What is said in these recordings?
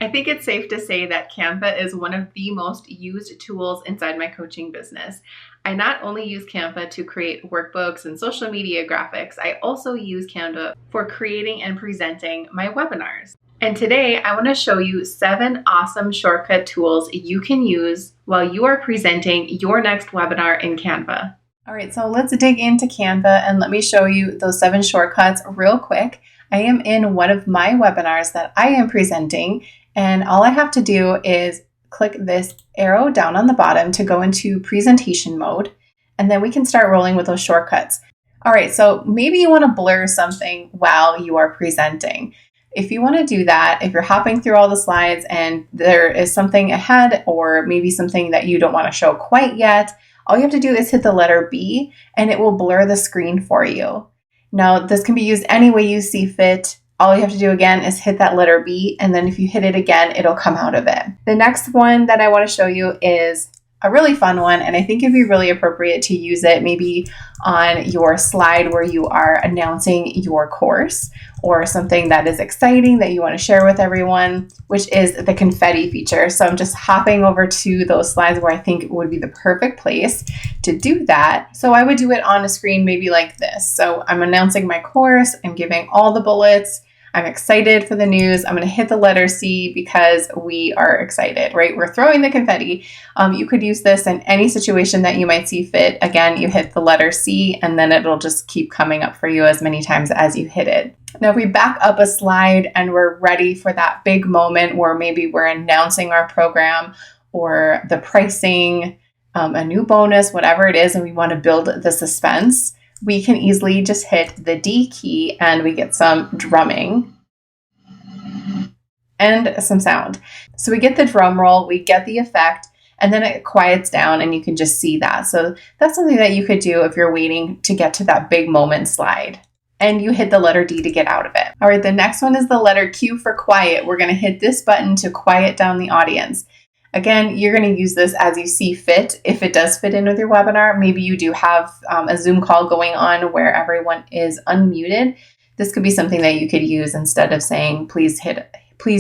I think it's safe to say that Canva is one of the most used tools inside my coaching business. I not only use Canva to create workbooks and social media graphics, I also use Canva for creating and presenting my webinars. And today I want to show you 7 awesome shortcut tools you can use while you are presenting your next webinar in Canva. All right, so let's dig into Canva and let me show you those 7 shortcuts real quick. I am in one of my webinars that I am presenting, and all I have to do is click this arrow down on the bottom to go into presentation mode, and then we can start rolling with those shortcuts. All right, so maybe you want to blur something while you are presenting. If you want to do that, if you're hopping through all the slides and there is something ahead or maybe something that you don't want to show quite yet, all you have to do is hit the letter B and it will blur the screen for you. Now, this can be used any way you see fit. All you have to do again is hit that letter B, and then if you hit it again, it'll come out of it. The next one that I want to show you is a really fun one, and I think it'd be really appropriate to use it maybe on your slide where you are announcing your course or something that is exciting that you want to share with everyone, which is the Confetti feature. So I'm just hopping over to those slides where I think it would be the perfect place to do that. So I would do it on a screen maybe like this. So I'm announcing my course, I'm giving all the bullets, I'm excited for the news. I'm going to hit the letter C because we are excited, right? We're throwing the confetti. You could use this in any situation that you might see fit. Again, you hit the letter C and then it'll just keep coming up for you as many times as you hit it. Now, if we back up a slide and we're ready for that big moment where maybe we're announcing our program or the pricing, a new bonus, whatever it is, and we want to build the suspense, we can easily just hit the D key and we get some drumming and some sound. So we get the drum roll, we get the effect, and then it quiets down and you can just see that. So that's something that you could do if you're waiting to get to that big moment slide. And you hit the letter D to get out of it. All right, the next one is the letter Q for quiet. We're going to hit this button to quiet down the audience. Again, you're going to use this as you see fit. If it does fit in with your webinar, maybe you do have a Zoom call going on where everyone is unmuted. This could be something that you could use instead of saying, please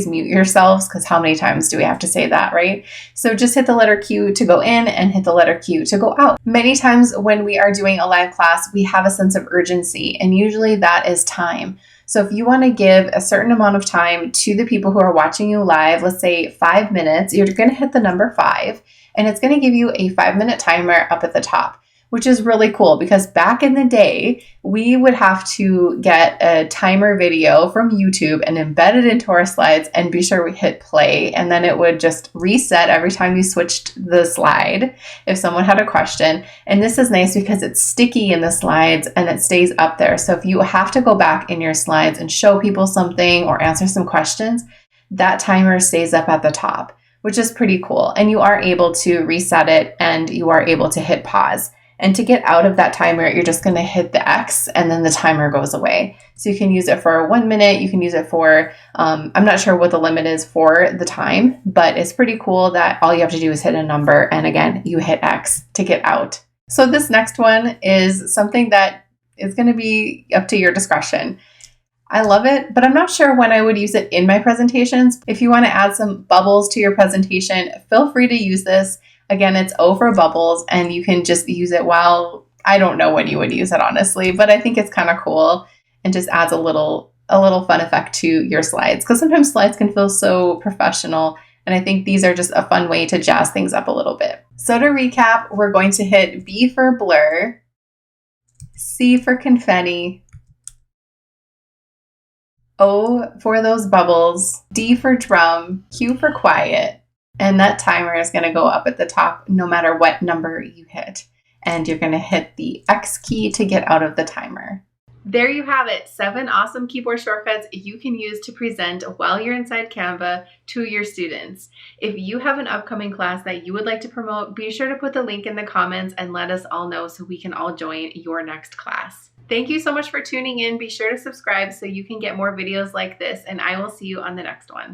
mute yourselves, because how many times do we have to say that, right? So just hit the letter Q to go in and hit the letter Q to go out. Many times when we are doing a live class, we have a sense of urgency, and usually that is time. So if you want to give a certain amount of time to the people who are watching you live, let's say 5 minutes, you're going to hit the number 5, and it's going to give you a 5-minute timer up at the top, which is really cool because back in the day, we would have to get a timer video from YouTube and embed it into our slides and be sure we hit play. And then it would just reset every time you switched the slide if someone had a question. And this is nice because it's sticky in the slides and it stays up there. So if you have to go back in your slides and show people something or answer some questions, that timer stays up at the top, which is pretty cool. And you are able to reset it and you are able to hit pause. And to get out of that timer, you're just going to hit the X and then the timer goes away. So you can use it for 1 minute. You can use it for, I'm not sure what the limit is for the time, but it's pretty cool that all you have to do is hit a number. And again, you hit X to get out. So this next one is something that is going to be up to your discretion. I love it, but I'm not sure when I would use it in my presentations. If you want to add some bubbles to your presentation, feel free to use this. Again, it's O for bubbles, and you can just use it while, I don't know when you would use it, honestly, but I think it's kind of cool and just adds a little fun effect to your slides, because sometimes slides can feel so professional, and I think these are just a fun way to jazz things up a little bit. So to recap, we're going to hit B for blur, C for confetti, O for those bubbles, D for drum, Q for quiet, and that timer is going to go up at the top no matter what number you hit. And you're going to hit the X key to get out of the timer. There you have it, 7 awesome keyboard shortcuts you can use to present while you're inside Canva to your students. If you have an upcoming class that you would like to promote, be sure to put the link in the comments and let us all know so we can all join your next class. Thank you so much for tuning in. Be sure to subscribe so you can get more videos like this, and I will see you on the next one.